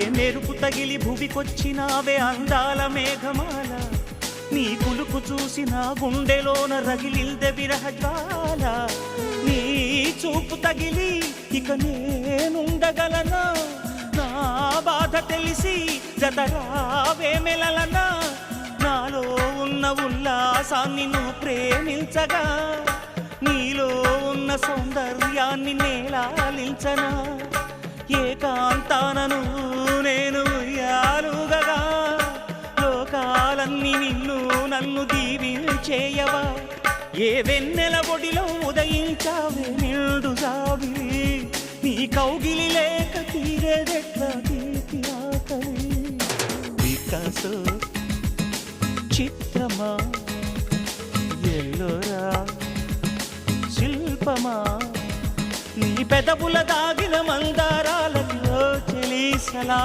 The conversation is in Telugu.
మెరుపు తగిలి భువికొచ్చినావే అందాల మేఘమాల, నీ కులుకు చూసి నా గుండెలోన రగిలిల్దె విరహజ్వాల. నీ చూపు తగిలి ఇక నేనుండగలనా, నా బాధ తెలిసి జతరావే మెలలనా. నాలో ఉన్న ఉల్లాసాన్ని నువ్వు ప్రేమించగా, నీలో ఉన్న సౌందర్యాన్ని నేలాలించనా. ఏకాంతానను నేను ఉయ్యాలుగగా, లోకాలన్నీ నిన్ను నన్ను దీవించేయవా. ఏ వెన్నెల ఒడిలో ఉదయించావే నిండు జాబిలి, నీ కౌగిలి లేక తీరేదెట్లా తీపి ఆకలి. వికాసో చిత్రమా, ఎల్లోరా శిల్పమా, నీ పెదవుల దాగిన మందారాలకు చెలి సలా.